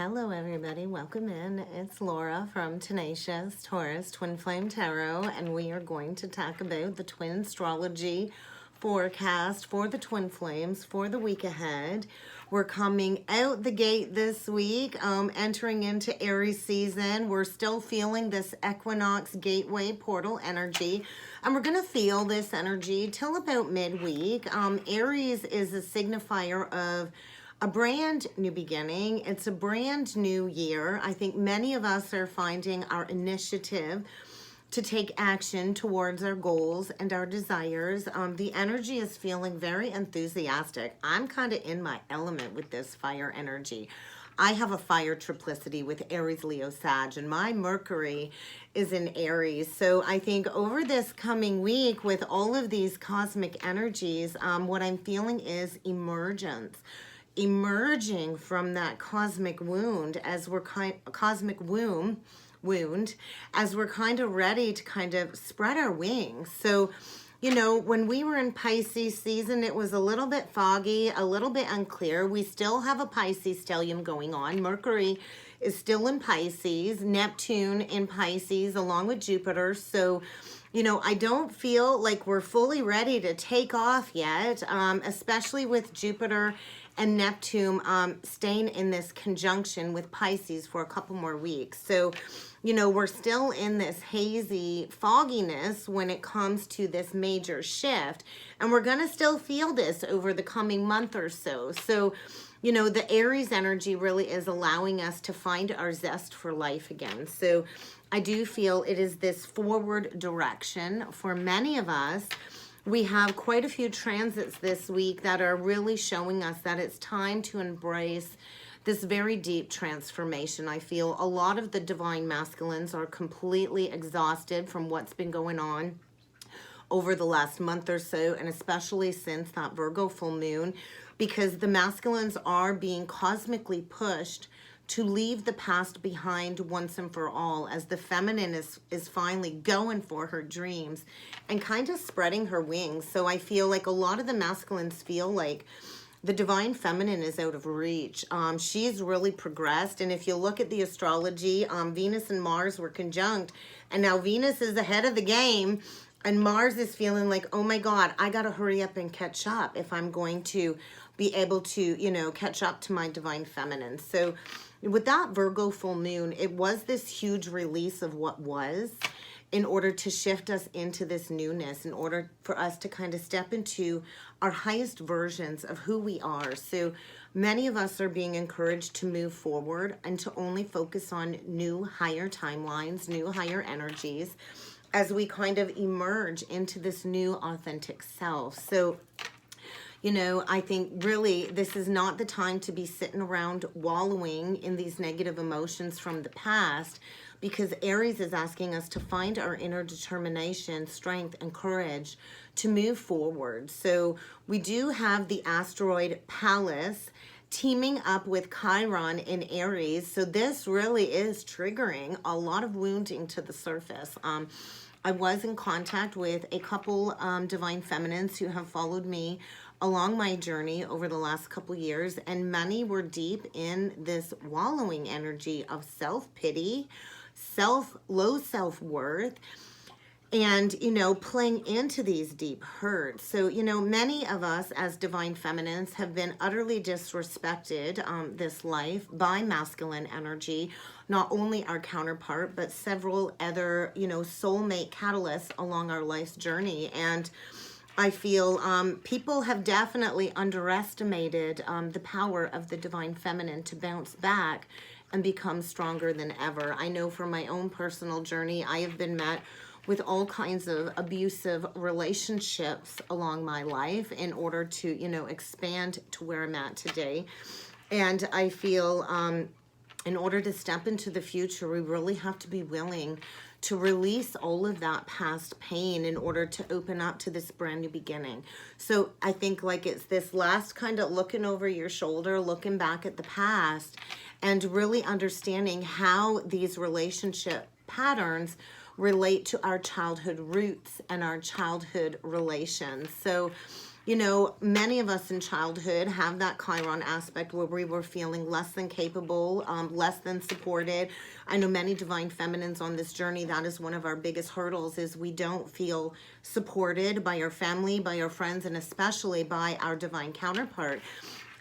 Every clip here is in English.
Hello everybody, welcome in. It's Laura from Tenacious Taurus Twin Flame Tarot, and we are going to talk about the twin astrology forecast for the twin flames for the week ahead. We're coming out the gate this week, entering into Aries season. We're still feeling this equinox gateway portal energy, and we're going to feel this energy till about midweek. Aries is a signifier of a brand new beginning. It's a brand new year. I think many of us are finding our initiative to take action towards our goals and our desires. The energy is feeling very enthusiastic. I'm kind of in my element with this fire energy. I have a fire triplicity with Aries, Leo, Sag, and my Mercury is in Aries. So I think over this coming week with all of these cosmic energies, what I'm feeling is emergence. Emerging from that cosmic wound as we're wound as we're kind of ready to kind of spread our wings. So, you know, when we were in Pisces season, it was a little bit foggy, a little bit unclear. We still have a Pisces stellium going on. Mercury is still in Pisces, Neptune in Pisces, along with Jupiter. So, you know, I don't feel like we're fully ready to take off yet, especially with Jupiter and Neptune staying in this conjunction with Pisces for a couple more weeks. So, you know, we're still in this hazy fogginess when it comes to this major shift, and we're going to still feel this over the coming month or so. So, you know, the Aries energy really is allowing us to find our zest for life again. So I do feel it is this forward direction for many of us. We have quite a few transits this week that are really showing us that it's time to embrace this very deep transformation. I feel a lot of the divine masculines are completely exhausted from what's been going on over the last month or so, and especially since that Virgo full moon, because the masculines are being cosmically pushed to leave the past behind once and for all, as the feminine is finally going for her dreams and kind of spreading her wings. So I feel like a lot of the masculines feel like the divine feminine is out of reach. She's really progressed. And if you look at the astrology, Venus and Mars were conjunct, and now Venus is ahead of the game, and Mars is feeling like, oh my God, I got to hurry up and catch up if I'm going to be able to, you know, catch up to my divine feminine. So with that Virgo full moon, it was this huge release of what was in order to shift us into this newness, in order for us to kind of step into our highest versions of who we are. So many of us are being encouraged to move forward and to only focus on new, higher timelines, new, higher energies as we kind of emerge into this new authentic self. So, you know, I think really this is not the time to be sitting around wallowing in these negative emotions from the past, because Aries is asking us to find our inner determination, strength, and courage to move forward. So we do have the asteroid Pallas teaming up with Chiron in Aries. So this really is triggering a lot of wounding to the surface. I was in contact with a couple divine feminines who have followed me along my journey over the last couple years, and many were deep in this wallowing energy of self-pity, low self-worth, and, you know, playing into these deep hurts. So, you know, many of us as divine feminines have been utterly disrespected this life by masculine energy, not only our counterpart, but several other, you know, soulmate catalysts along our life's journey. And I feel people have definitely underestimated the power of the divine feminine to bounce back and become stronger than ever. I know from my own personal journey, I have been met with all kinds of abusive relationships along my life in order to, you know, expand to where I'm at today. And I feel in order to step into the future, we really have to be willing to release all of that past pain in order to open up to this brand new beginning. So I think like it's this last kind of looking over your shoulder, looking back at the past, and really understanding how these relationship patterns relate to our childhood roots and our childhood relations. So, You know, many of us in childhood have that Chiron aspect where we were feeling less than capable, less than supported. I know many divine feminines on this journey, that is one of our biggest hurdles, is we don't feel supported by our family, by our friends, and especially by our divine counterpart.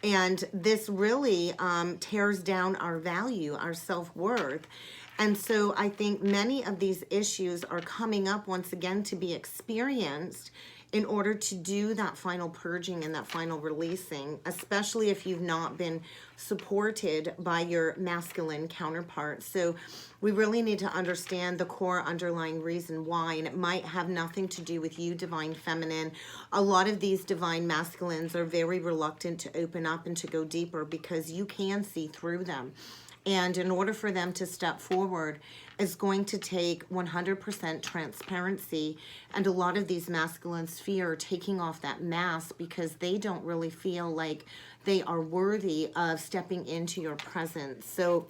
And this really tears down our value, our self-worth. And so I think many of these issues are coming up once again to be experienced in order to do that final purging and that final releasing, especially if you've not been supported by your masculine counterpart. So we really need to understand the core underlying reason why, and it might have nothing to do with you, divine feminine. A lot of these divine masculines are very reluctant to open up and to go deeper because you can see through them. And in order for them to step forward, it's going to take 100% transparency. And a lot of these masculines fear taking off that mask because they don't really feel like they are worthy of stepping into your presence. So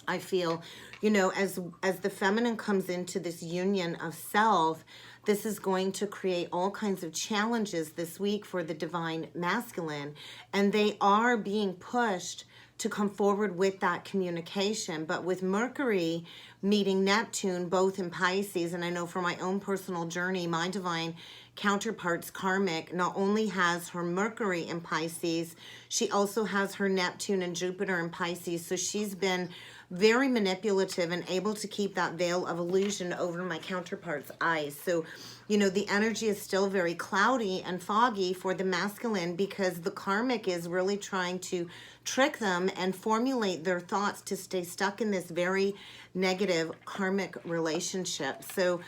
I feel, you know, as the feminine comes into this union of self, this is going to create all kinds of challenges this week for the divine masculine. And they are being pushed to come forward with that communication. But with Mercury meeting Neptune, both in Pisces, and I know for my own personal journey, my divine counterpart's karmic not only has her Mercury in Pisces, she also has her Neptune and Jupiter in Pisces. So she's been very manipulative and able to keep that veil of illusion over my counterpart's eyes. So, you know, the energy is still very cloudy and foggy for the masculine because the karmic is really trying to trick them and formulate their thoughts to stay stuck in this very negative karmic relationship. So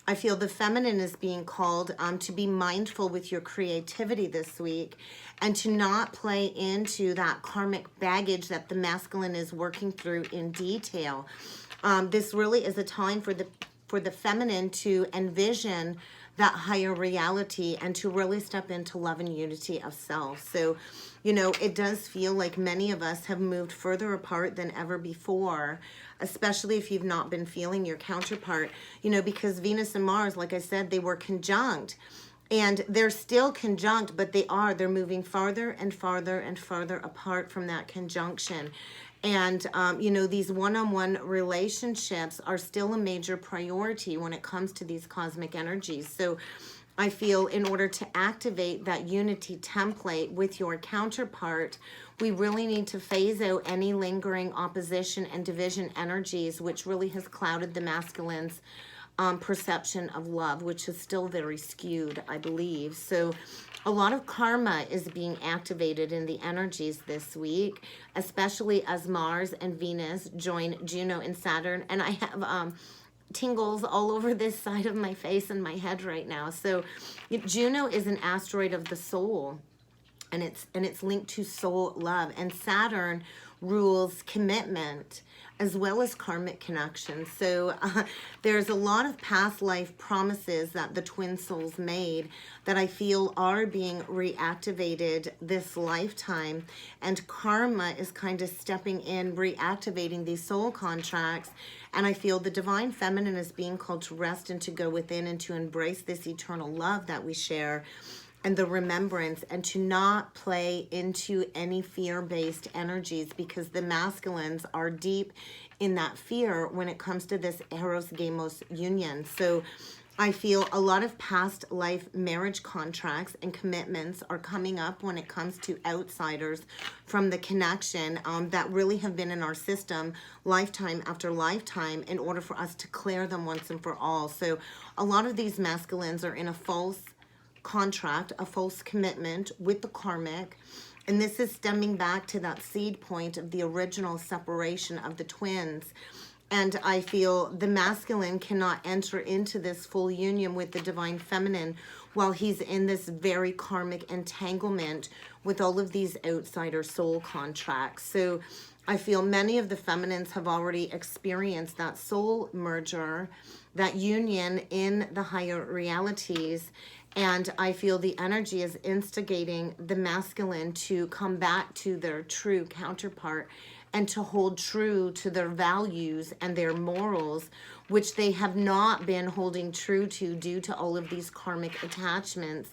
I feel the feminine is being called to be mindful with your creativity this week and to not play into that karmic baggage that the masculine is working through in detail. This really is a time for the feminine to envision that higher reality and to really step into love and unity of self. So, you know, it does feel like many of us have moved further apart than ever before, especially if you've not been feeling your counterpart, you know, because Venus and Mars, like I said, they were conjunct. And they're still conjunct, but they're moving farther and farther and farther apart from that conjunction. And, you know, these one-on-one relationships are still a major priority when it comes to these cosmic energies. So I feel in order to activate that unity template with your counterpart, we really need to phase out any lingering opposition and division energies, which really has clouded the masculine's perception of love, which is still very skewed, I believe. So a lot of karma is being activated in the energies this week, especially as Mars and Venus join Juno and Saturn. And I have tingles all over this side of my face and my head right now. So Juno is an asteroid of the soul, and it's linked to soul love, and Saturn rules commitment as well as karmic connections. So there's a lot of past life promises that the twin souls made that I feel are being reactivated this lifetime, and karma is kind of stepping in, reactivating these soul contracts. And I feel the divine feminine is being called to rest and to go within and to embrace this eternal love that we share and the remembrance, and to not play into any fear-based energies, because the masculines are deep in that fear when it comes to this Eros-Gamos union. So I feel a lot of past life marriage contracts and commitments are coming up when it comes to outsiders from the connection that really have been in our system lifetime after lifetime in order for us to clear them once and for all. So a lot of these masculines are in a false contract, a false commitment with the karmic, and this is stemming back to that seed point of the original separation of the twins. And I feel the masculine cannot enter into this full union with the divine feminine while he's in this very karmic entanglement with all of these outsider soul contracts. So I feel many of the feminines have already experienced that soul merger, that union in the higher realities. And I feel the energy is instigating the masculine to come back to their true counterpart and to hold true to their values and their morals, which they have not been holding true to due to all of these karmic attachments.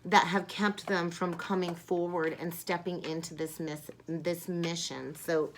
that have kept them from coming forward and stepping into this mission. So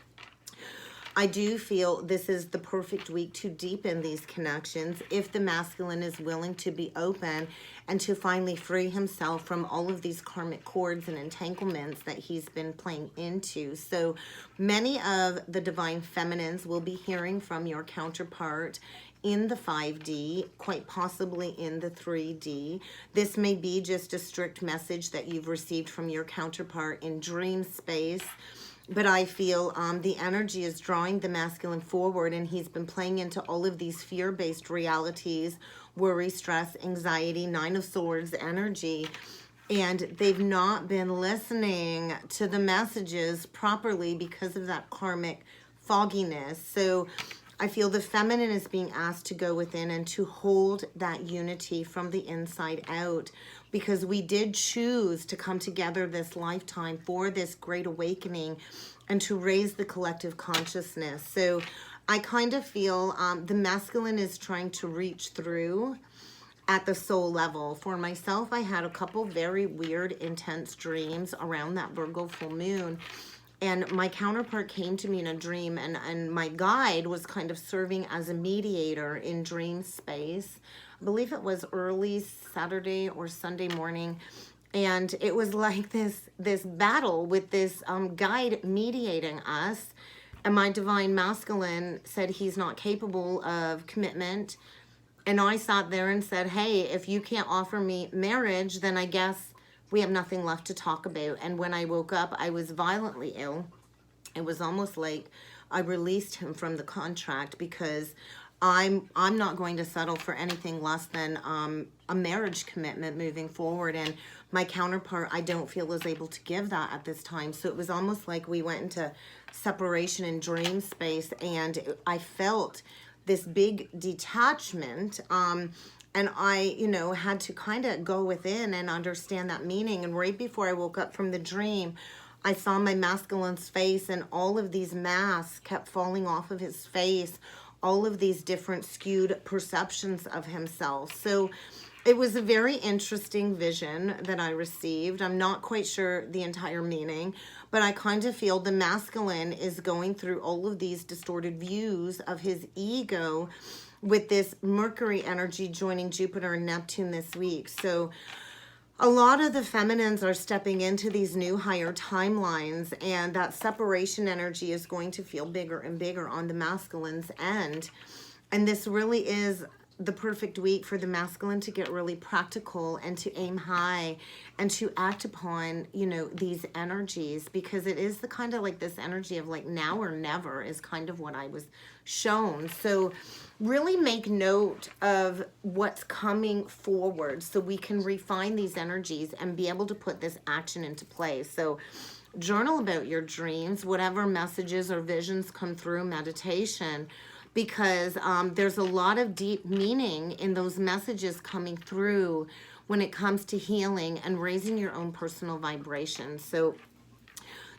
I do feel this is the perfect week to deepen these connections if the masculine is willing to be open and to finally free himself from all of these karmic cords and entanglements that he's been playing into. So many of the divine feminines will be hearing from your counterpart in the 5D, quite possibly in the 3D. This may be just a strict message that you've received from your counterpart in dream space. But I feel the energy is drawing the masculine forward, and he's been playing into all of these fear-based realities, worry, stress, anxiety, Nine of Swords energy, and they've not been listening to the messages properly because of that karmic fogginess. So I feel the feminine is being asked to go within and to hold that unity from the inside out, because we did choose to come together this lifetime for this great awakening and to raise the collective consciousness. So I kind of feel the masculine is trying to reach through at the soul level. For myself, I had a couple very weird, intense dreams around that Virgo full moon. And my counterpart came to me in a dream, and my guide was kind of serving as a mediator in dream space. I believe it was early Saturday or Sunday morning. And it was like this battle with this guide mediating us. And my divine masculine said he's not capable of commitment. And I sat there and said, hey, if you can't offer me marriage, then I guess we have nothing left to talk about. And when I woke up, I was violently ill. It was almost like I released him from the contract, because I'm not going to settle for anything less than a marriage commitment moving forward. And my counterpart, I don't feel is able to give that at this time. So it was almost like we went into separation in dream space, and I felt this big detachment. And I, had to kind of go within and understand that meaning. And right before I woke up from the dream, I saw my masculine's face, and all of these masks kept falling off of his face, all of these different skewed perceptions of himself. So it was a very interesting vision that I received. I'm not quite sure the entire meaning, but I kind of feel the masculine is going through all of these distorted views of his ego with this Mercury energy joining Jupiter and Neptune this week. So a lot of the feminines are stepping into these new higher timelines, and that separation energy is going to feel bigger and bigger on the masculine's end. And this really is the perfect week for the masculine to get really practical and to aim high and to act upon, these energies, because it is the kind of like this energy of like now or never is kind of what I was shown. So really make note of what's coming forward so we can refine these energies and be able to put this action into play. So journal about your dreams, whatever messages or visions come through meditation, because there's a lot of deep meaning in those messages coming through when it comes to healing and raising your own personal vibration. So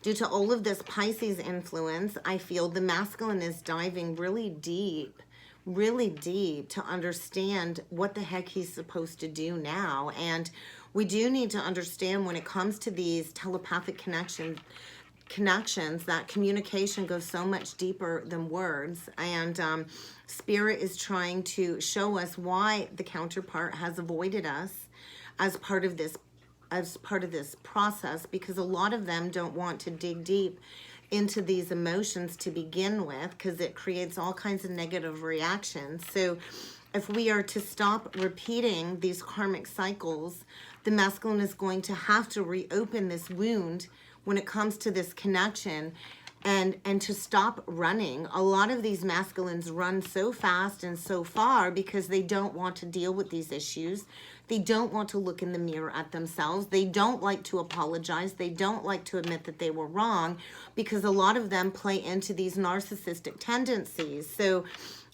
due to all of this Pisces influence, I feel the masculine is diving really deep to understand what the heck he's supposed to do now. And we do need to understand when it comes to these telepathic connections, that communication goes so much deeper than words, and spirit is trying to show us why the counterpart has avoided us as part of this process, because a lot of them don't want to dig deep into these emotions to begin with, because it creates all kinds of negative reactions. So if we are to stop repeating these karmic cycles, the masculine is going to have to reopen this wound when it comes to this connection, and to stop running. A lot of these masculines run so fast and so far because they don't want to deal with these issues. They don't want to look in the mirror at themselves. They don't like to apologize. They don't like to admit that they were wrong, because a lot of them play into these narcissistic tendencies. So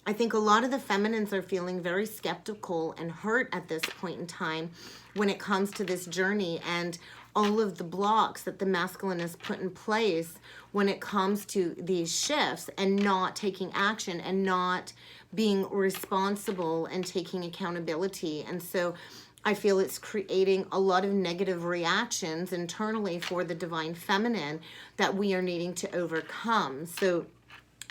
I think a lot of the feminines are feeling very skeptical and hurt at this point in time when it comes to this journey, and all of the blocks that the masculine has put in place when it comes to these shifts and not taking action and not being responsible and taking accountability. And so I feel it's creating a lot of negative reactions internally for the divine feminine that we are needing to overcome. So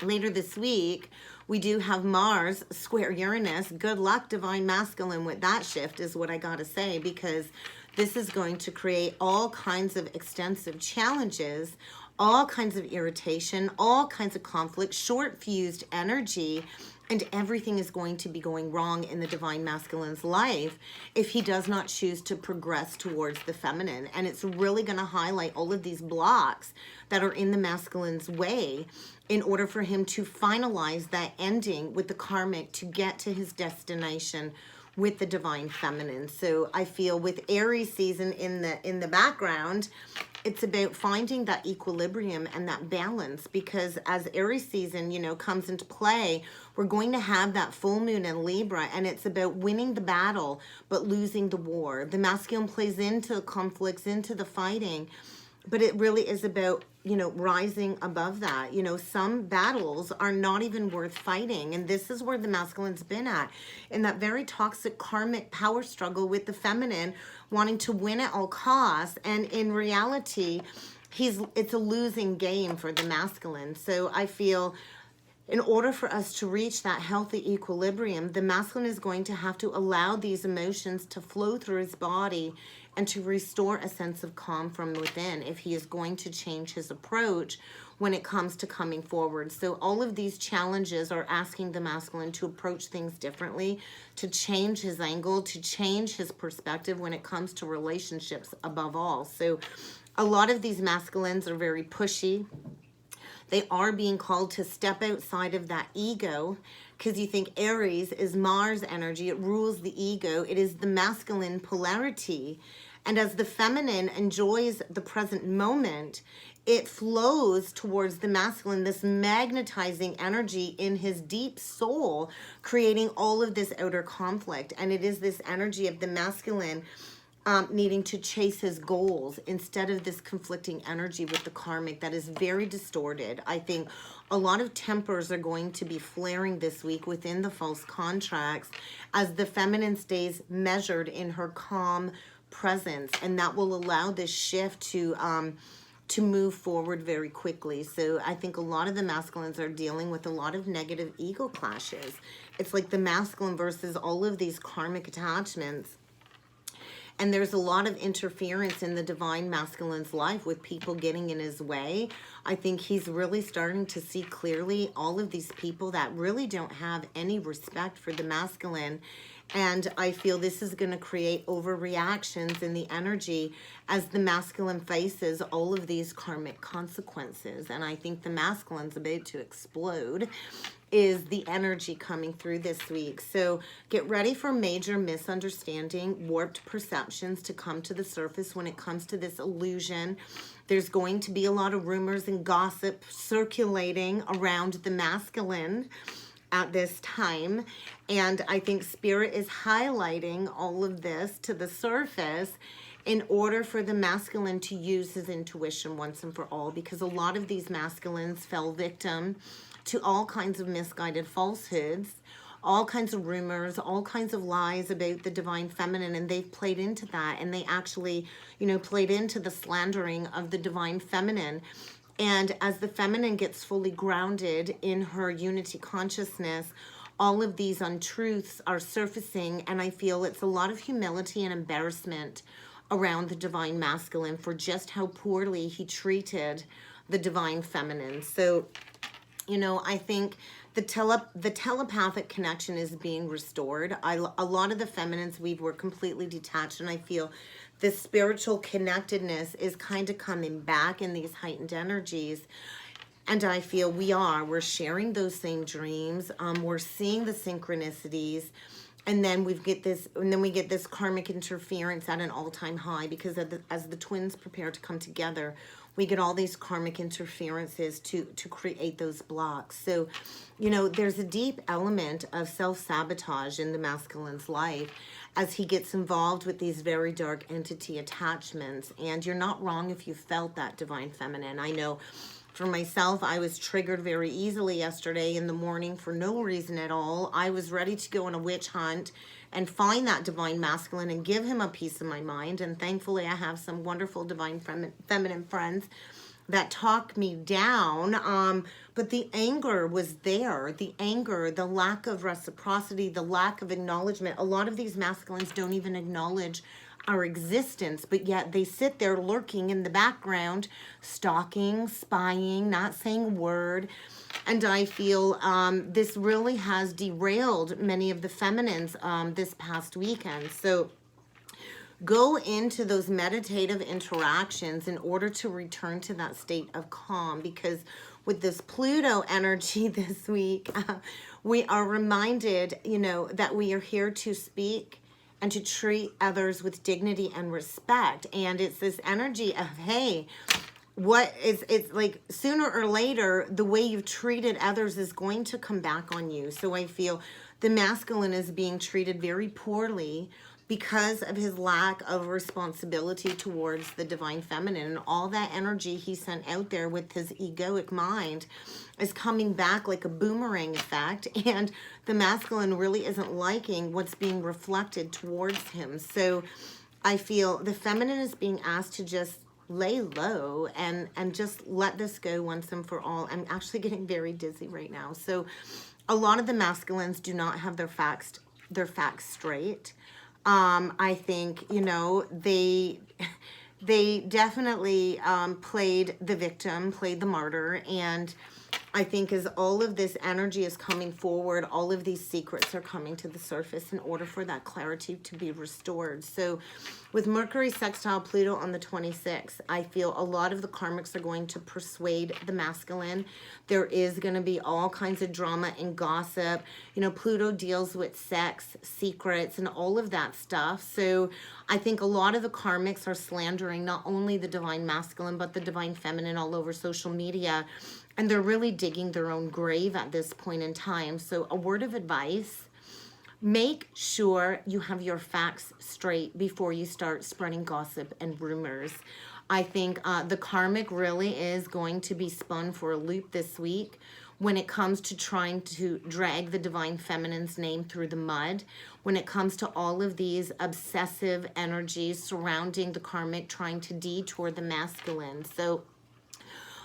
later this week, we do have Mars square Uranus. Good luck, divine masculine, with that shift is what I got to say, because this is going to create all kinds of extensive challenges, all kinds of irritation, all kinds of conflict, short fused energy, and everything is going to be going wrong in the divine masculine's life if he does not choose to progress towards the feminine. And it's really going to highlight all of these blocks that are in the masculine's way in order for him to finalize that ending with the karmic to get to his destination with the divine feminine. So I feel with Aries season in the background, it's about finding that equilibrium and that balance, because as Aries season, comes into play, we're going to have that full moon in Libra, and it's about winning the battle but losing the war. The masculine plays into conflicts, into the fighting, but it really is about, rising above that. Some battles are not even worth fighting. And this is where the masculine's been at, in that very toxic karmic power struggle with the feminine, wanting to win at all costs. And in reality, it's a losing game for the masculine. So I feel in order for us to reach that healthy equilibrium, the masculine is going to have to allow these emotions to flow through his body and to restore a sense of calm from within if he is going to change his approach when it comes to coming forward. So all of these challenges are asking the masculine to approach things differently, to change his angle, to change his perspective when it comes to relationships above all. So a lot of these masculines are very pushy. They are being called to step outside of that ego, because you think Aries is Mars energy. It rules the ego. It is the masculine polarity. And as the feminine enjoys the present moment, it flows towards the masculine, this magnetizing energy in his deep soul, creating all of this outer conflict. And it is this energy of the masculine needing to chase his goals instead of this conflicting energy with the karmic that is very distorted. I think a lot of tempers are going to be flaring this week within the false contracts as the feminine stays measured in her calm presence, and that will allow this shift to move forward very quickly. So I think a lot of the masculines are dealing with a lot of negative ego clashes. It's like the masculine versus all of these karmic attachments. And there's a lot of interference in the divine masculine's life with people getting in his way. I think he's really starting to see clearly all of these people that really don't have any respect for the masculine. And I feel this is going to create overreactions in the energy as the masculine faces all of these karmic consequences. And I think the masculine's about to explode is the energy coming through this week. So get ready for major misunderstanding, warped perceptions to come to the surface when it comes to this illusion. There's going to be a lot of rumors and gossip circulating around the masculine at this time. And I think Spirit is highlighting all of this to the surface in order for the masculine to use his intuition once and for all, because a lot of these masculines fell victim to all kinds of misguided falsehoods, all kinds of rumors, all kinds of lies about the divine feminine, and they've played into that, and they actually, played into the slandering of the divine feminine. And as the feminine gets fully grounded in her unity consciousness, all of these untruths are surfacing, and I feel it's a lot of humility and embarrassment around the divine masculine for just how poorly he treated the divine feminine. So, I think the telepathic connection is being restored. A lot of the feminines were completely detached, and I feel the spiritual connectedness is kind of coming back in these heightened energies. And I feel we're sharing those same dreams. We're seeing the synchronicities. And then we get this karmic interference at an all-time high, because as the twins prepare to come together, we get all these karmic interferences to create those blocks. So, there's a deep element of self-sabotage in the masculine's life as he gets involved with these very dark entity attachments. And you're not wrong if you felt that, divine feminine. I know For myself, I was triggered very easily yesterday in the morning for no reason at all. I was ready to go on a witch hunt and find that divine masculine and give him a piece of my mind. And thankfully, I have some wonderful divine feminine friends that talk me down. But the anger was there. The anger, the lack of reciprocity, the lack of acknowledgement. A lot of these masculines don't even acknowledge our existence, but yet they sit there lurking in the background, stalking, spying, not saying a word. And I feel this really has derailed many of the feminines this past weekend. So go into those meditative interactions in order to return to that state of calm, because with this Pluto energy this week, we are reminded, that we are here to speak and to treat others with dignity and respect. And it's this energy of, hey, it's like sooner or later, the way you've treated others is going to come back on you. So I feel the masculine is being treated very poorly because of his lack of responsibility towards the divine feminine, and all that energy he sent out there with his egoic mind is coming back like a boomerang effect, and the masculine really isn't liking what's being reflected towards him. So I feel the feminine is being asked to just lay low and just let this go once and for all. I'm actually getting very dizzy right now. So a lot of the masculines do not have their facts straight. I think, they definitely played the victim, played the martyr, and I think as all of this energy is coming forward, all of these secrets are coming to the surface in order for that clarity to be restored. So with Mercury sextile Pluto on the 26th, I feel a lot of the karmics are going to persuade the masculine. There is going to be all kinds of drama and gossip. Pluto deals with sex, secrets, and all of that stuff. So I think a lot of the karmics are slandering not only the divine masculine, but the divine feminine all over social media. And they're really digging their own grave at this point in time. So a word of advice, make sure you have your facts straight before you start spreading gossip and rumors. I think the karmic really is going to be spun for a loop this week when it comes to trying to drag the divine feminine's name through the mud, when it comes to all of these obsessive energies surrounding the karmic trying to detour the masculine. So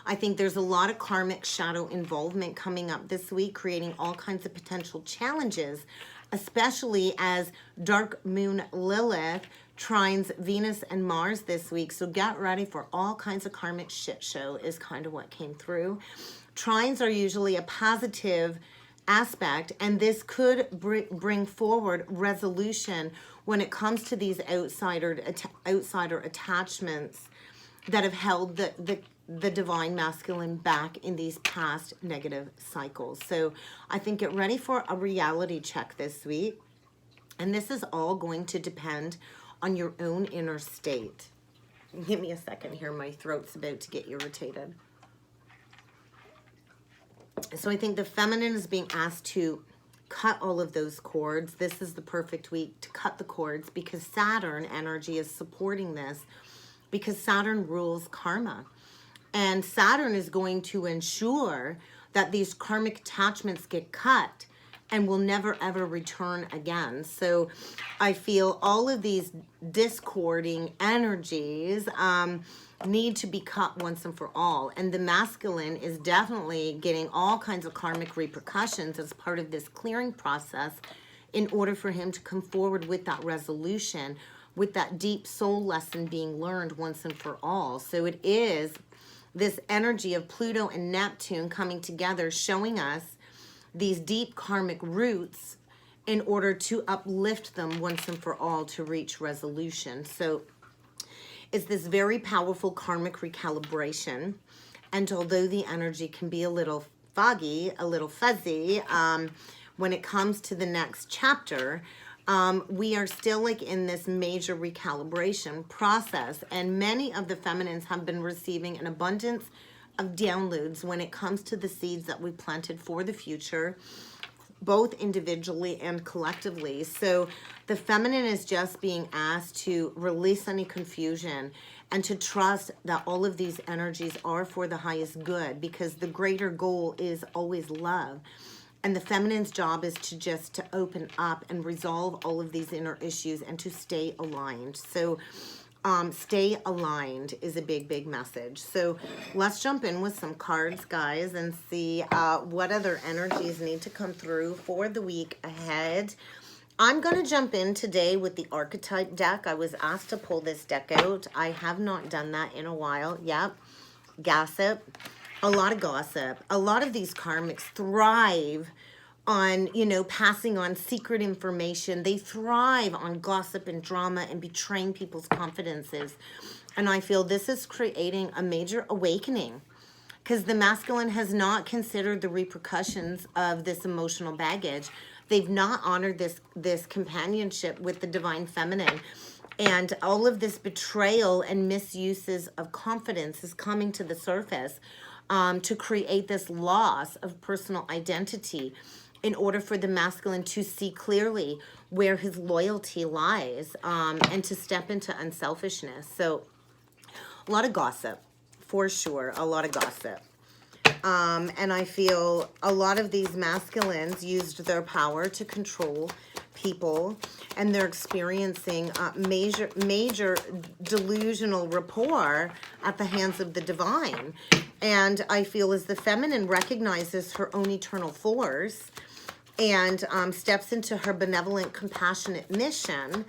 I think there's a lot of karmic shadow involvement coming up this week, creating all kinds of potential challenges, especially as Dark Moon Lilith trines Venus and Mars this week. So get ready for all kinds of karmic shit show is kind of what came through. Trines are usually a positive aspect, and this could bring forward resolution when it comes to these outsider attachments that have held the divine masculine back in these past negative cycles. So I think get ready for a reality check this week. And this is all going to depend on your own inner state. Give me a second here. My throat's about to get irritated. So I think the feminine is being asked to cut all of those cords. This is the perfect week to cut the cords because Saturn energy is supporting this, because Saturn rules karma. And Saturn is going to ensure that these karmic attachments get cut and will never ever return again. So I feel all of these discording energies need to be cut once and for all. And the masculine is definitely getting all kinds of karmic repercussions as part of this clearing process in order for him to come forward with that resolution, with that deep soul lesson being learned once and for all. So it is this energy of Pluto and Neptune coming together, showing us these deep karmic roots in order to uplift them once and for all to reach resolution. So it's this very powerful karmic recalibration. And although the energy can be a little foggy, a little fuzzy, when it comes to the next chapter, we are still like in this major recalibration process, and many of the feminines have been receiving an abundance of downloads when it comes to the seeds that we planted for the future, both individually and collectively. So the feminine is just being asked to release any confusion and to trust that all of these energies are for the highest good, because the greater goal is always love. And the feminine's job is to open up and resolve all of these inner issues and to stay aligned. So stay aligned is a big, big message. So let's jump in with some cards, guys, and see what other energies need to come through for the week ahead. I'm going to jump in today with the archetype deck. I was asked to pull this deck out. I have not done that in a while. Yep. Gossip. A lot of gossip. A lot of these karmics thrive on, you know, passing on secret information. They thrive on gossip and drama and betraying people's confidences. And I feel this is creating a major awakening, because the masculine has not considered the repercussions of this emotional baggage. They've not honored this companionship with the divine feminine. And all of this betrayal and misuses of confidence is coming to the surface to create this loss of personal identity, in order for the masculine to see clearly where his loyalty lies, and to step into unselfishness. So a lot of gossip, for sure, a lot of gossip. And I feel a lot of these masculines used their power to control people, and they're experiencing major delusional rapport at the hands of the divine. And I feel as the feminine recognizes her own eternal force and steps into her benevolent, compassionate mission,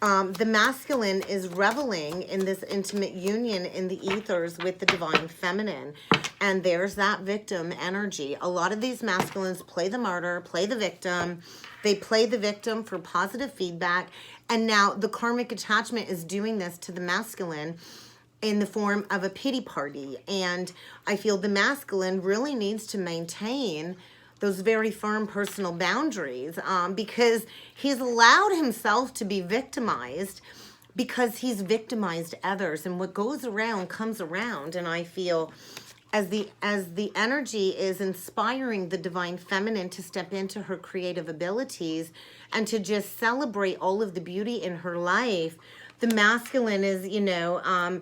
the masculine is reveling in this intimate union in the ethers with the divine feminine. And there's that victim energy. A lot of these masculines play the martyr, play the victim. They play the victim for positive feedback. And now the karmic attachment is doing this to the masculine in the form of a pity party. And I feel the masculine really needs to maintain those very firm personal boundaries, because he's allowed himself to be victimized, because he's victimized others, and what goes around comes around. And I feel as the energy is inspiring the divine feminine to step into her creative abilities and to just celebrate all of the beauty in her life, the masculine is, you know,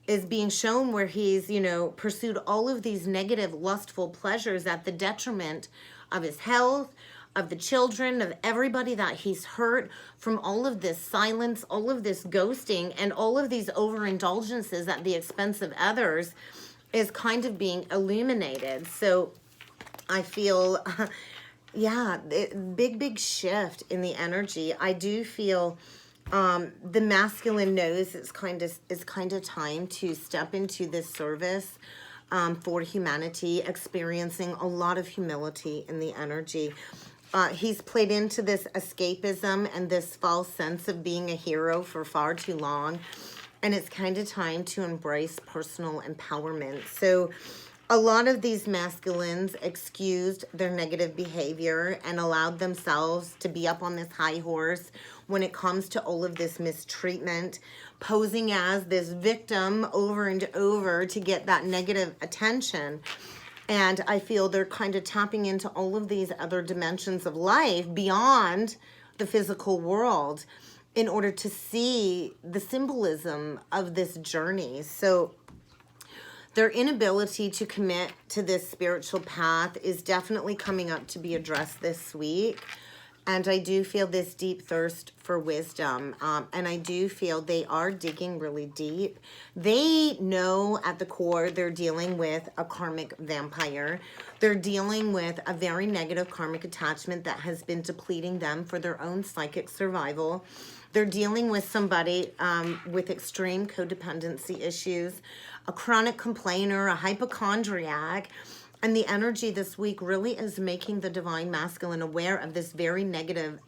is being shown where he's, you know, pursued all of these negative, lustful pleasures at the detriment of his health, of the children, of everybody that he's hurt, from all of this silence, all of this ghosting, and all of these overindulgences at the expense of others is kind of being illuminated. So I feel, yeah, big shift in the energy. I do feel the masculine knows it's kind of time to step into this service for humanity, experiencing a lot of humility in the energy. He's played into this escapism and this false sense of being a hero for far too long, and it's kind of time to embrace personal empowerment. So a lot of these masculines excused their negative behavior and allowed themselves to be up on this high horse when it comes to all of this mistreatment, posing as this victim over and over to get that negative attention. And I feel they're kind of tapping into all of these other dimensions of life beyond the physical world in order to see the symbolism of this journey. So their inability to commit to this spiritual path is definitely coming up to be addressed this week. And I do feel this deep thirst for wisdom. And I do feel they are digging really deep. They know at the core they're dealing with a karmic vampire. They're dealing with a very negative karmic attachment that has been depleting them for their own psychic survival. They're dealing with somebody with extreme codependency issues, a chronic complainer, a hypochondriac. And the energy this week really is making the divine masculine aware of this very negative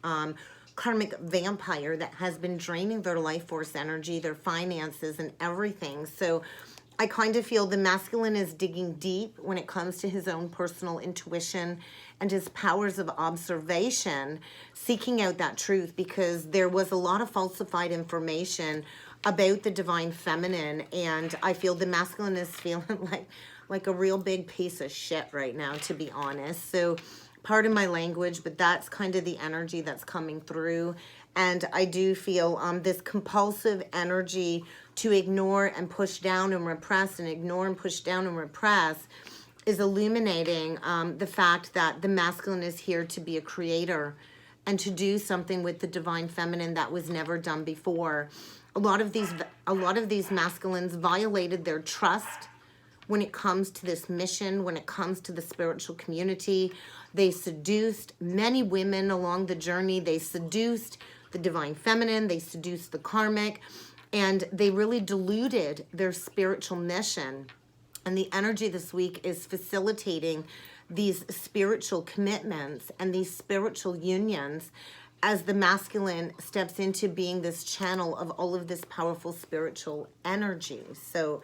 karmic vampire that has been draining their life force energy, their finances, and everything. So I kind of feel the masculine is digging deep when it comes to his own personal intuition and his powers of observation, seeking out that truth, because there was a lot of falsified information about the divine feminine. And I feel the masculine is feeling like a real big piece of shit right now, to be honest. So pardon my language, but that's kind of the energy that's coming through. And I do feel this compulsive energy to ignore and push down and repress and ignore and push down and repress is illuminating the fact that the masculine is here to be a creator and to do something with the divine feminine that was never done before. A lot of these masculines violated their trust when it comes to this mission, when it comes to the spiritual community. They seduced many women along the journey. They seduced the divine feminine. They seduced the karmic. And they really diluted their spiritual mission. And the energy this week is facilitating these spiritual commitments and these spiritual unions as the masculine steps into being this channel of all of this powerful spiritual energy. So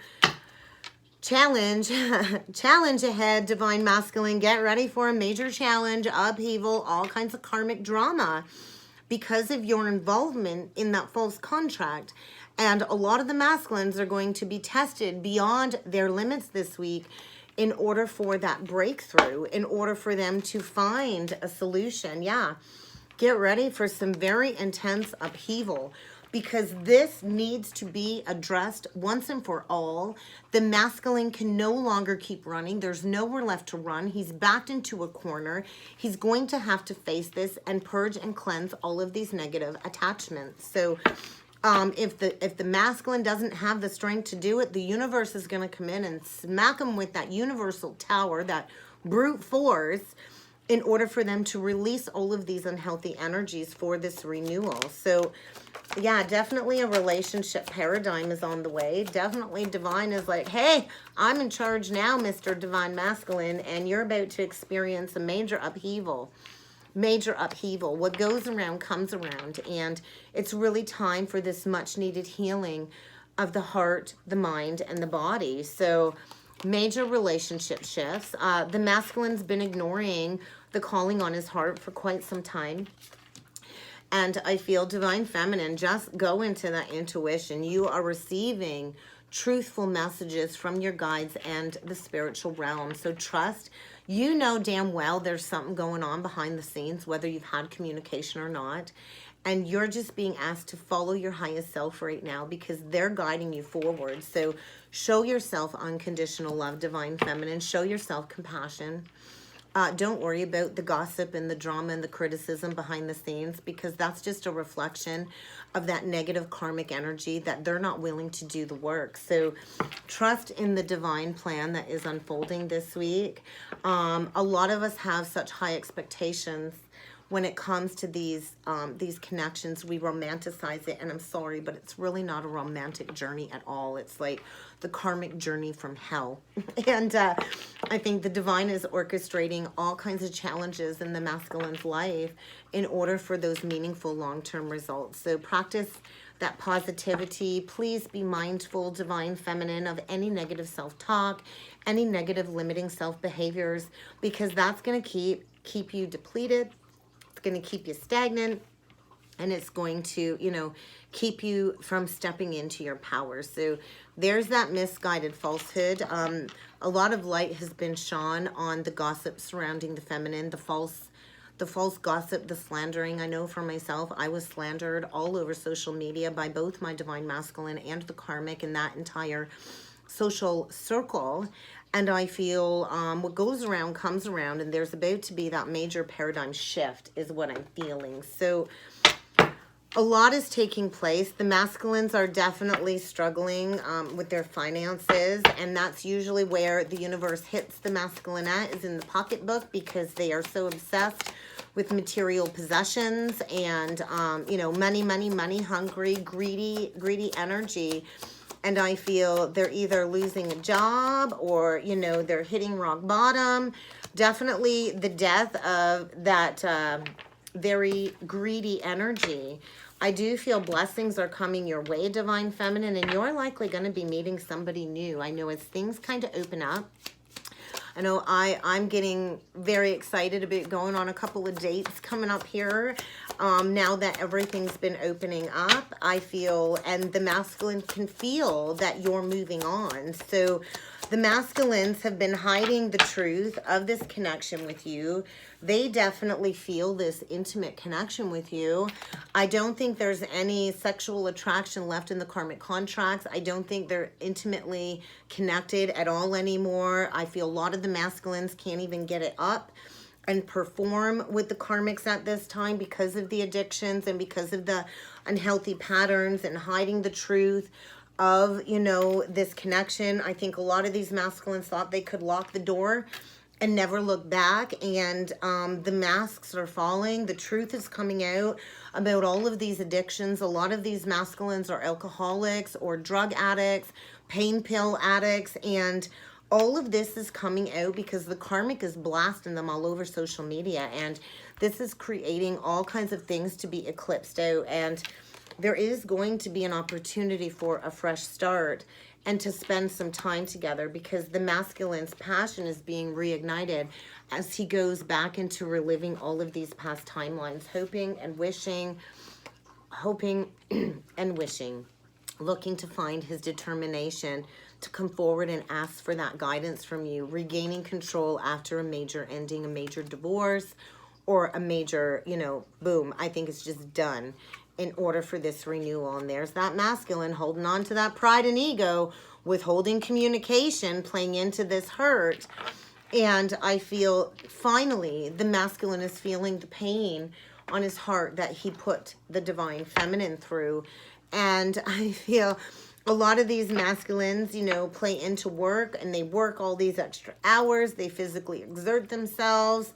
challenge ahead, divine masculine. Get ready for a major challenge, upheaval, all kinds of karmic drama because of your involvement in that false contract. And a lot of the masculines are going to be tested beyond their limits this week in order for that breakthrough, in order for them to find a solution. Yeah, get ready for some very intense upheaval because this needs to be addressed once and for all. The masculine can no longer keep running. There's nowhere left to run. He's backed into a corner. He's going to have to face this and purge and cleanse all of these negative attachments. So if the masculine doesn't have the strength to do it, the universe is going to come in and smack them with that universal tower, that brute force, in order for them to release all of these unhealthy energies for this renewal. So yeah, definitely a relationship paradigm is on the way. Definitely divine is like, hey, I'm in charge now, Mr. Divine Masculine, and you're about to experience a major upheaval. Major upheaval. What goes around comes around, and it's really time for this much needed healing of the heart, the mind, and the body. So major relationship shifts. The masculine's been ignoring the calling on his heart for quite some time. And I feel divine feminine, just go into that intuition. You are receiving truthful messages from your guides and the spiritual realm. So trust. You know damn well there's something going on behind the scenes, whether you've had communication or not. And you're just being asked to follow your highest self right now because they're guiding you forward. So show yourself unconditional love, divine feminine. Show yourself compassion. Don't worry about the gossip and the drama and the criticism behind the scenes because that's just a reflection of that negative karmic energy that they're not willing to do the work. So trust in the divine plan that is unfolding this week. A lot of us have such high expectations when it comes to these connections. We romanticize it, and I'm sorry, but it's really not a romantic journey at all. It's like the karmic journey from hell. And I think the divine is orchestrating all kinds of challenges in the masculine's life in order for those meaningful long-term results. So practice that positivity. Please be mindful, divine feminine, of any negative self-talk, any negative limiting self-behaviors, because that's going to keep you depleted. Going to keep you stagnant, and it's going to, you know, keep you from stepping into your power. So there's that misguided falsehood. A lot of light has been shone on the gossip surrounding the feminine, the false gossip, the slandering. I know for myself, I was slandered all over social media by both my divine masculine and the karmic in that entire social circle. And I feel what goes around comes around, and there's about to be that major paradigm shift is what I'm feeling. So a lot is taking place. The masculines are definitely struggling with their finances, and that's usually where the universe hits the masculine at, is in the pocketbook, because they are so obsessed with material possessions and, you know, money hungry, greedy energy. And I feel they're either losing a job or, you know, they're hitting rock bottom. Definitely the death of that very greedy energy. I do feel blessings are coming your way, divine feminine, and you're likely going to be meeting somebody new. I know as things kind of open up. I know I'm getting very excited about going on a couple of dates coming up here. Now that everything's been opening up, I feel, and the masculine can feel that you're moving on. So The masculines have been hiding the truth of this connection with you. They definitely feel this intimate connection with you. I don't think there's any sexual attraction left in the karmic contracts. I don't think they're intimately connected at all anymore. I feel a lot of the masculines can't even get it up and perform with the karmics at this time because of the addictions and because of the unhealthy patterns and hiding the truth of, you know, this connection. I think a lot of these masculines thought they could lock the door and never look back, and the masks are falling. The truth is coming out about all of these addictions. A lot of these masculines are alcoholics or drug addicts, pain pill addicts, and all of this is coming out because the karmic is blasting them all over social media, and this is creating all kinds of things to be eclipsed out. And there is going to be an opportunity for a fresh start and to spend some time together, because the masculine's passion is being reignited as he goes back into reliving all of these past timelines, hoping and wishing, looking to find his determination to come forward and ask for that guidance from you, regaining control after a major ending, a major divorce, or a major, you know, boom, I think it's just done, in order for this renewal. And there's that masculine holding on to that pride and ego, withholding communication, playing into this hurt. And I feel finally the masculine is feeling the pain on his heart that he put the divine feminine through. And I feel a lot of these masculines, you know, play into work, and they work all these extra hours. They physically exert themselves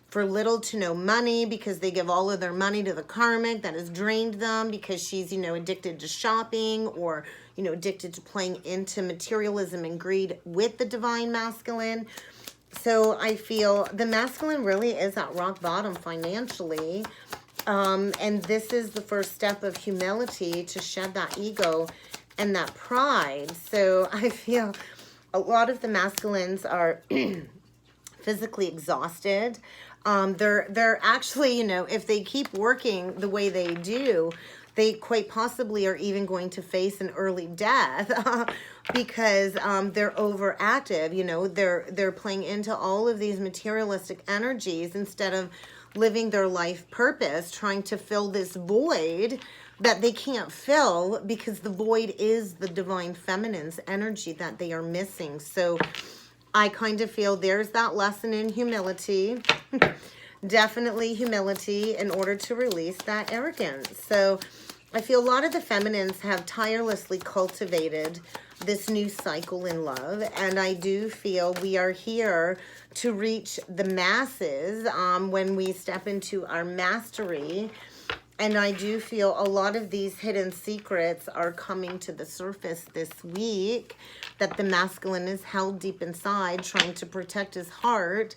for little to no money, because they give all of their money to the karmic that has drained them, because she's, you know, addicted to shopping, or, you know, addicted to playing into materialism and greed with the divine masculine. So I feel the masculine really is at rock bottom financially. And this is the first step of humility, to shed that ego and that pride. So I feel a lot of the masculines are physically exhausted. They're actually, you know, if they keep working the way they do, they quite possibly are even going to face an early death because they're overactive. You know, they're playing into all of these materialistic energies instead of living their life purpose, trying to fill this void that they can't fill, because the void is the divine feminine's energy that they are missing. So I kind of feel there's that lesson in humility. Definitely humility in order to release that arrogance. So I feel a lot of the feminines have tirelessly cultivated this new cycle in love. And I do feel we are here to reach the masses when we step into our mastery. And I do feel a lot of these hidden secrets are coming to the surface this week, that the masculine is held deep inside, trying to protect his heart.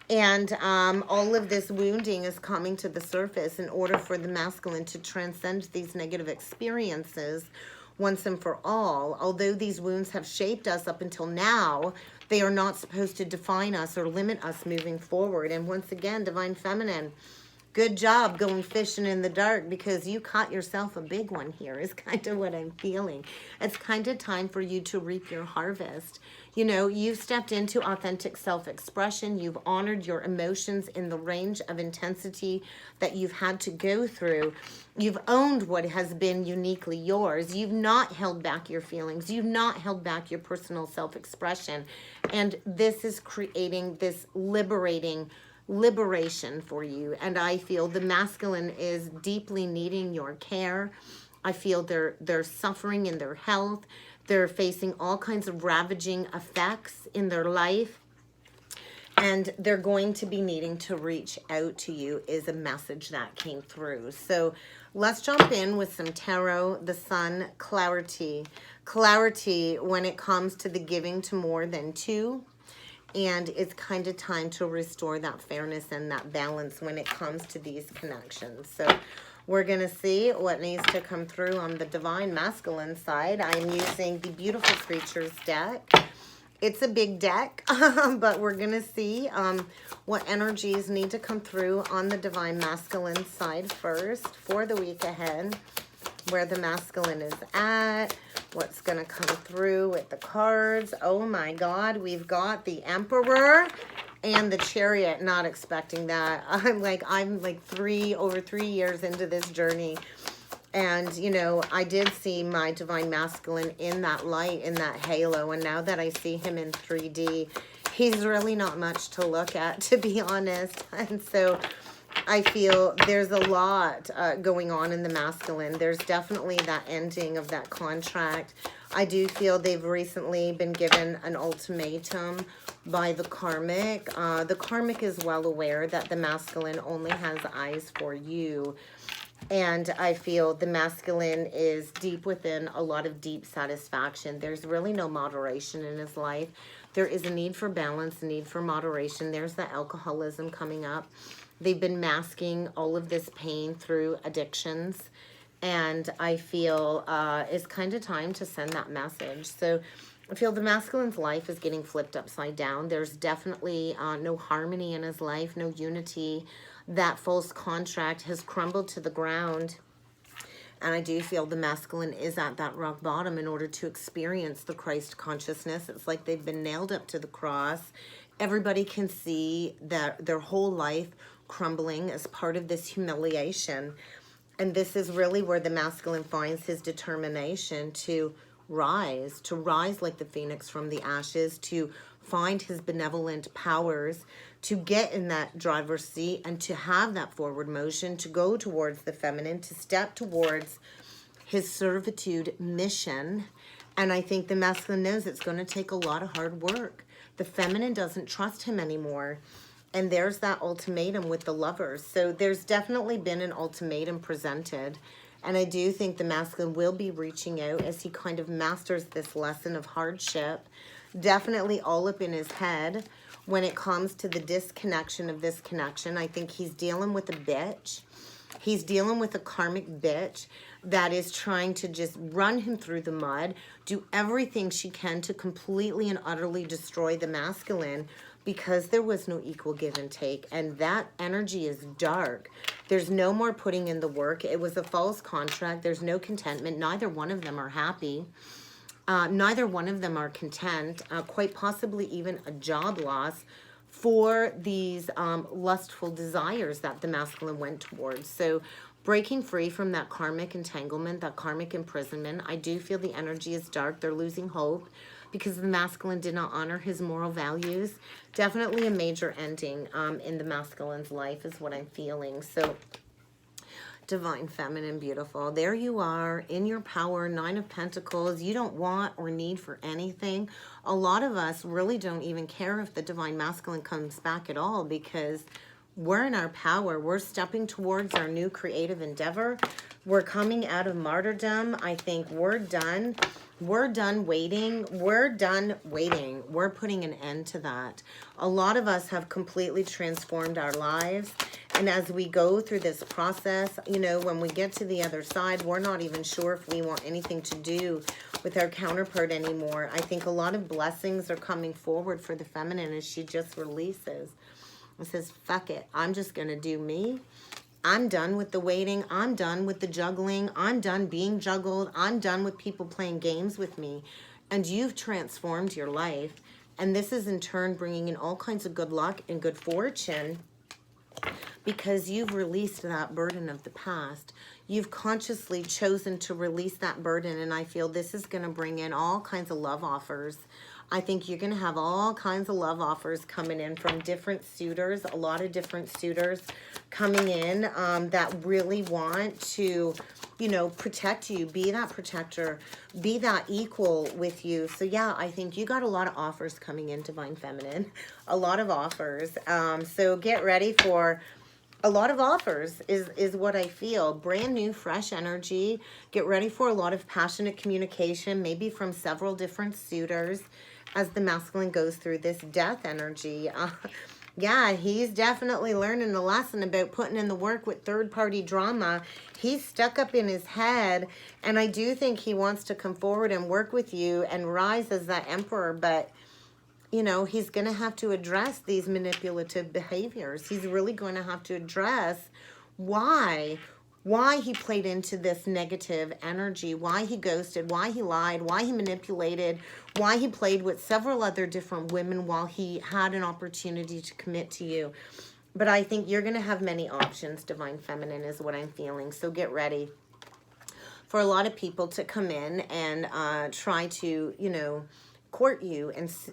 And all of this wounding is coming to the surface in order for the masculine to transcend these negative experiences once and for all. Although these wounds have shaped us up until now, they are not supposed to define us or limit us moving forward. And once again, divine feminine, good job going fishing in the dark, because you caught yourself a big one here, is kind of what I'm feeling. It's kind of time for you to reap your harvest. You know, you've stepped into authentic self-expression. You've honored your emotions in the range of intensity that you've had to go through. You've owned what has been uniquely yours. You've not held back your feelings. You've not held back your personal self-expression. And this is creating this liberation for you. And I feel the masculine is deeply needing your care. I feel they're suffering in their health. They're facing all kinds of ravaging effects in their life. And they're going to be needing to reach out to you, is a message that came through. So let's jump in with some tarot, the sun, clarity. Clarity when it comes to the giving to more than two. And it's kind of time to restore that fairness and that balance when it comes to these connections. So we're going to see what needs to come through on the divine masculine side. I'm using the Beautiful Creatures deck. It's a big deck, but we're going to see what energies need to come through on the divine masculine side first for the week ahead. where the masculine is at, what's going to come through with the cards. Oh my God, we've got the Emperor and the Chariot. Not expecting that. I'm like over 3 years into this journey. And, you know, I did see my divine masculine in that light, in that halo. And now that I see him in 3D, he's really not much to look at, to be honest. And so I feel there's a lot going on in the masculine. There's definitely that ending of that contract. I do feel they've recently been given an ultimatum by the karmic. The karmic is well aware that the masculine only has eyes for you. And I feel the masculine is deep within a lot of deep satisfaction. There's really no moderation in his life. There is a need for balance, a need for moderation. There's the alcoholism coming up. They've been masking all of this pain through addictions. And I feel it's kind of time to send that message. So I feel the masculine's life is getting flipped upside down. There's definitely no harmony in his life, no unity. That false contract has crumbled to the ground. And I do feel the masculine is at that rock bottom in order to experience the Christ consciousness. It's like they've been nailed up to the cross. Everybody can see that their whole life crumbling as part of this humiliation. And this is really where the masculine finds his determination to rise like the phoenix from the ashes, to find his benevolent powers, to get in that driver's seat and to have that forward motion, to go towards the feminine, to step towards his servitude mission. And I think the masculine knows it's going to take a lot of hard work. The feminine doesn't trust him anymore. And there's that ultimatum with the Lovers. So there's definitely been an ultimatum presented. And I do think the masculine will be reaching out as he kind of masters this lesson of hardship. Definitely all up in his head when it comes to the disconnection of this connection. I think he's dealing with a bitch. He's dealing with a karmic bitch that is trying to just run him through the mud, do everything she can to completely and utterly destroy the masculine, because there was no equal give and take. And that energy is dark. There's no more putting in the work. It was a false contract. There's no contentment. Neither one of them are happy. Neither one of them are content. Quite possibly even a job loss for these lustful desires that the masculine went towards. So breaking free from that karmic entanglement, that karmic imprisonment, I do feel the energy is dark. They're losing hope because the masculine did not honor his moral values. Definitely a major ending in the masculine's life is what I'm feeling. So divine feminine, beautiful. There you are in your power, 9 of Pentacles. You don't want or need for anything. A lot of us really don't even care if the divine masculine comes back at all, because we're in our power. We're stepping towards our new creative endeavor. We're coming out of martyrdom. I think we're done. We're done waiting. We're done waiting. We're putting an end to that. A lot of us have completely transformed our lives. And as we go through this process, you know, when we get to the other side, we're not even sure if we want anything to do with our counterpart anymore. I think a lot of blessings are coming forward for the feminine as she just releases. It says, fuck it. I'm just going to do me. I'm done with the waiting. I'm done with the juggling. I'm done being juggled. I'm done with people playing games with me. And you've transformed your life. And this is in turn bringing in all kinds of good luck and good fortune, because you've released that burden of the past. You've consciously chosen to release that burden. And I feel this is going to bring in all kinds of love offers. I think you're going to have all kinds of love offers coming in from different suitors, a lot of different suitors coming in that really want to, you know, protect you, be that protector, be that equal with you. So yeah, I think you got a lot of offers coming in, divine feminine, a lot of offers. So get ready for a lot of offers is what I feel. Brand new, fresh energy. Get ready for a lot of passionate communication, maybe from several different suitors, as the masculine goes through this death energy. Yeah, he's definitely learning a lesson about putting in the work with third-party drama. He's stuck up in his head, and I do think he wants to come forward and work with you and rise as that emperor, but, you know, he's going to have to address these manipulative behaviors. He's really going to have to address why why he played into this negative energy, why he ghosted, why he lied, why he manipulated, why he played with several other different women while he had an opportunity to commit to you. But I think you're going to have many options, Divine Feminine, is what I'm feeling. So get ready for a lot of people to come in and try to, you know, court you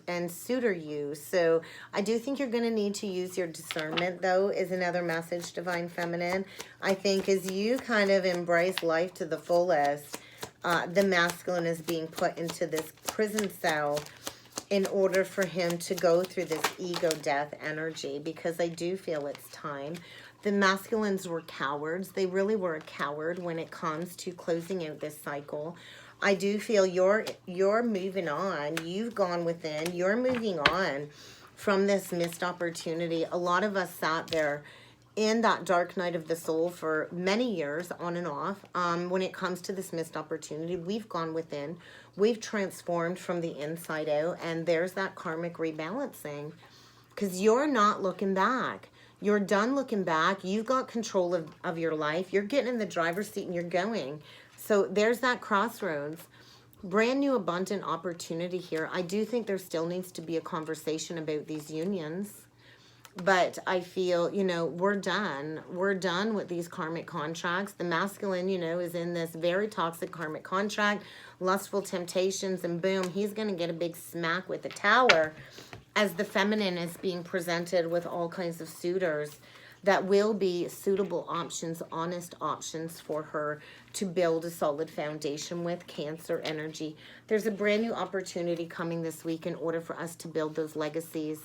and suitor you. So I do think you're going to need to use your discernment, though, is another message, Divine Feminine. I think as you kind of embrace life to the fullest, the masculine is being put into this prison cell in order for him to go through this ego death energy, because I do feel it's time. The masculines were cowards. They really were a coward when it comes to closing out this cycle. I do feel you're moving on. You've gone within. You're moving on from this missed opportunity. A lot of us sat there in that dark night of the soul for many years, on and off. When it comes to this missed opportunity, we've gone within. We've transformed from the inside out. And there's that karmic rebalancing. Because you're not looking back. You're done looking back. You've got control of your life. You're getting in the driver's seat and you're going. So there's that crossroads. Brand new abundant opportunity here. I do think there still needs to be a conversation about these unions. But I feel, you know, we're done. We're done with these karmic contracts. The masculine, you know, is in this very toxic karmic contract, lustful temptations, and boom, he's going to get a big smack with the tower as the feminine is being presented with all kinds of suitors that will be suitable options, honest options for her to build a solid foundation with. Cancer energy. There's a brand new opportunity coming this week in order for us to build those legacies.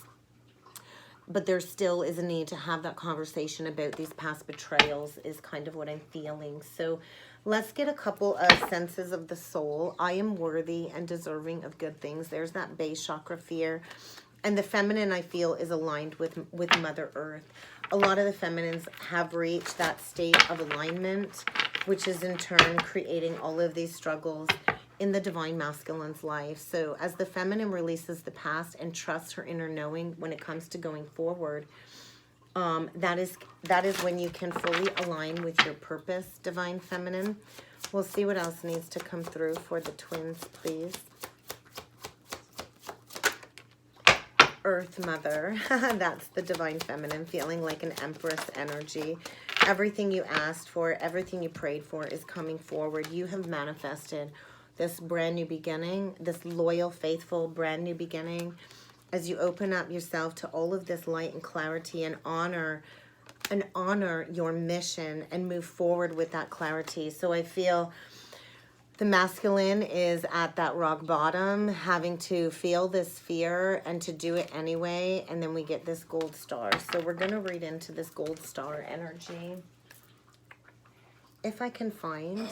But there still is a need to have that conversation about these past betrayals is kind of what I'm feeling. So let's get a couple of senses of the soul. I am worthy and deserving of good things. There's that base chakra fear. And the feminine, I feel, is aligned with Mother Earth. A lot of the feminines have reached that state of alignment, which is in turn creating all of these struggles in the divine masculine's life. So as the feminine releases the past and trusts her inner knowing when it comes to going forward, that is when you can fully align with your purpose, Divine Feminine. We'll see what else needs to come through for the twins, please. Earth Mother. That's the Divine Feminine, feeling like an Empress energy. Everything you asked for, everything you prayed for is coming forward. You have manifested this brand new beginning, this loyal, faithful, brand new beginning. As you open up yourself to all of this light and clarity and honor your mission and move forward with that clarity. So I feel the masculine is at that rock bottom, having to feel this fear and to do it anyway. And then we get this gold star. So we're going to read into this gold star energy. If I can find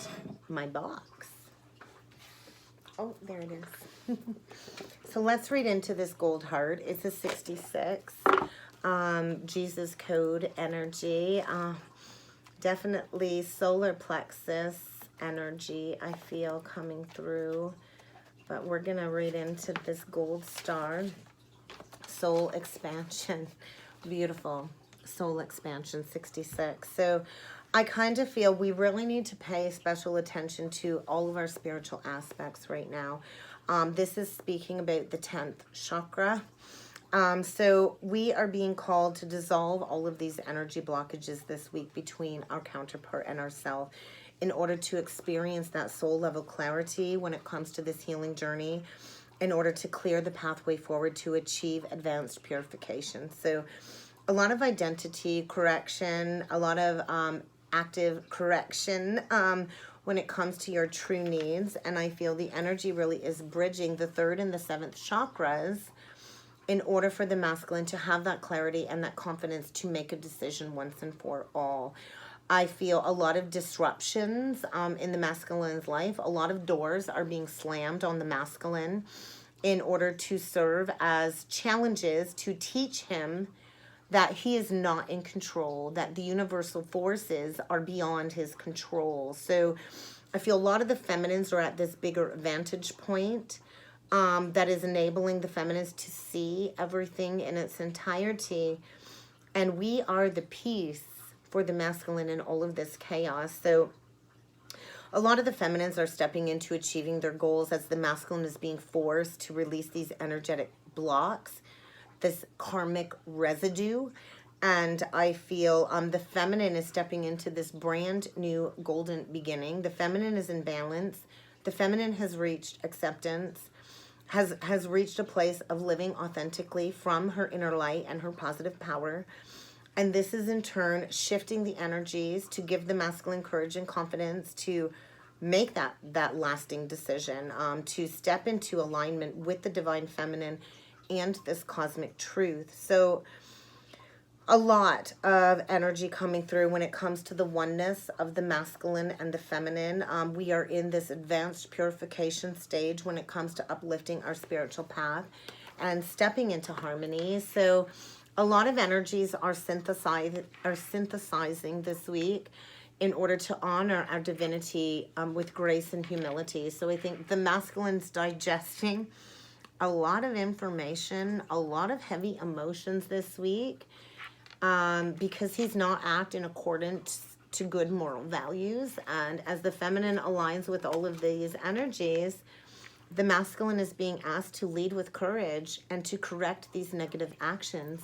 my box. Oh, there it is. So let's read into this gold heart. It's a 66. Jesus code energy. Definitely solar plexus energy I feel coming through, but we're gonna read into this gold star. Soul expansion. Beautiful. Soul expansion 66. So I kind of feel we really need to pay special attention to all of our spiritual aspects right now. This is speaking about the 10th chakra. So we are being called to dissolve all of these energy blockages this week between our counterpart and ourselves, in order to experience that soul level clarity when it comes to this healing journey, in order to clear the pathway forward to achieve advanced purification. So a lot of identity correction, a lot of active correction when it comes to your true needs. And I feel the energy really is bridging the 3rd and the 7th chakras in order for the masculine to have that clarity and that confidence to make a decision once and for all. I feel a lot of disruptions in the masculine's life. A lot of doors are being slammed on the masculine in order to serve as challenges to teach him that he is not in control, that the universal forces are beyond his control. So I feel a lot of the feminines are at this bigger vantage point that is enabling the feminines to see everything in its entirety. And we are the piece for the masculine in all of this chaos. So a lot of the feminines are stepping into achieving their goals as the masculine is being forced to release these energetic blocks, this karmic residue. And I feel the feminine is stepping into this brand new golden beginning. The feminine is in balance. The feminine has reached acceptance, has reached a place of living authentically from her inner light and her positive power. And this is in turn shifting the energies to give the masculine courage and confidence to make that lasting decision, to step into alignment with the divine feminine and this cosmic truth. So a lot of energy coming through when it comes to the oneness of the masculine and the feminine. We are in this advanced purification stage when it comes to uplifting our spiritual path and stepping into harmony. So a lot of energies are synthesizing this week in order to honor our divinity with grace and humility. So I think the masculine's digesting a lot of information, a lot of heavy emotions this week, because he's not acting in accordance to good moral values. And as the feminine aligns with all of these energies, the masculine is being asked to lead with courage and to correct these negative actions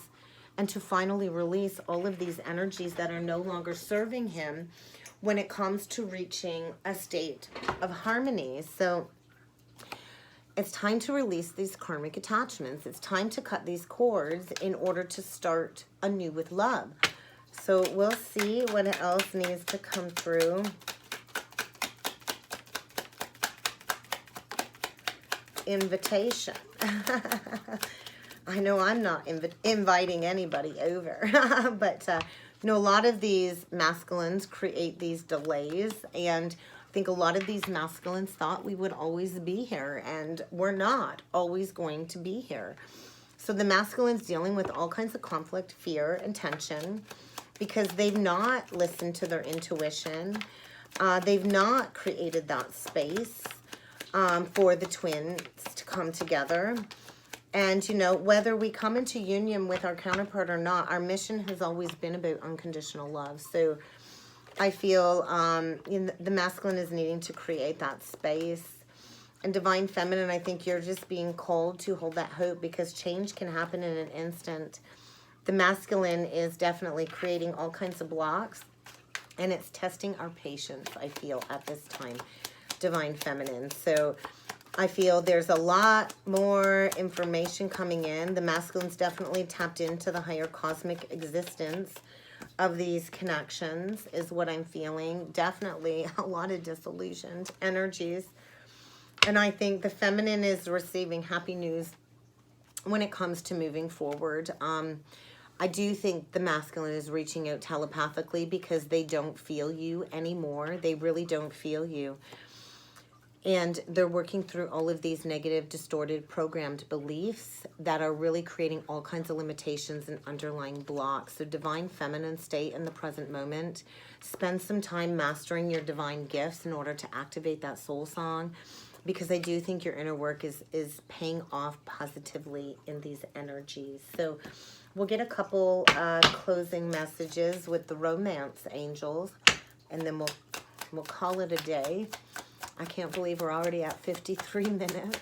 and to finally release all of these energies that are no longer serving him when it comes to reaching a state of harmony. So it's time to release these karmic attachments. It's time to cut these cords in order to start anew with love. So we'll see what else needs to come through. Invitation. I know I'm not inviting anybody over, but you know, a lot of these masculines create these delays, and I think a lot of these masculines thought we would always be here, and we're not always going to be here. So the masculine's dealing with all kinds of conflict, fear, and tension because they've not listened to their intuition. They've not created that space for the twins to come together. And, you know, whether we come into union with our counterpart or not, our mission has always been about unconditional love. So I feel the masculine is needing to create that space. And divine feminine, I think you're just being called to hold that hope because change can happen in an instant. The masculine is definitely creating all kinds of blocks, and it's testing our patience, I feel, at this time, divine feminine. So I feel there's a lot more information coming in. The masculine's definitely tapped into the higher cosmic existence of these connections is what I'm feeling. Definitely a lot of disillusioned energies. And I think the feminine is receiving happy news when it comes to moving forward. I do think the masculine is reaching out telepathically because they don't feel you anymore. They really don't feel you. And they're working through all of these negative, distorted, programmed beliefs that are really creating all kinds of limitations and underlying blocks. So divine feminine, stay in the present moment. Spend some time mastering your divine gifts in order to activate that soul song, because I do think your inner work is paying off positively in these energies. So we'll get a couple closing messages with the romance angels, and then we'll call it a day. I can't believe we're already at 53 minutes.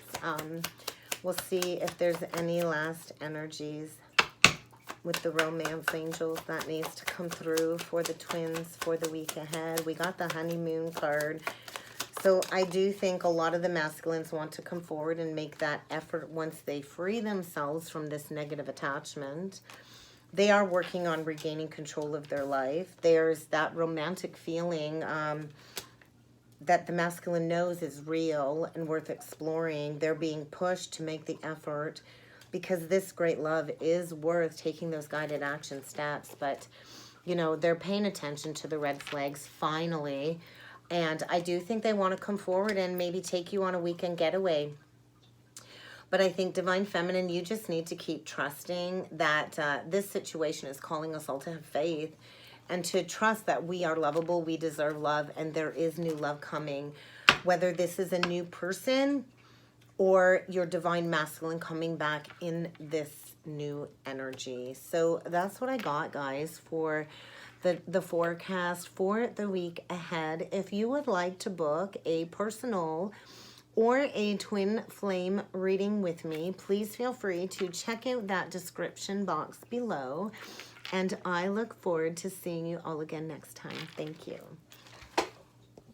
We'll see if there's any last energies with the romance angels that needs to come through for the twins for the week ahead. We got the honeymoon card. So I do think a lot of the masculines want to come forward and make that effort once they free themselves from this negative attachment. They are working on regaining control of their life. There's that romantic feeling that the masculine knows is real and worth exploring. They're being pushed to make the effort because this great love is worth taking those guided action steps. But, you know, they're paying attention to the red flags finally. And I do think they want to come forward and maybe take you on a weekend getaway. But I think divine feminine, you just need to keep trusting that this situation is calling us all to have faith and to trust that we are lovable, we deserve love, and there is new love coming. Whether this is a new person or your divine masculine coming back in this new energy. So that's what I got, guys, for the forecast for the week ahead. If you would like to book a personal or a twin flame reading with me, please feel free to check out that description box below. And I look forward to seeing you all again next time. Thank you.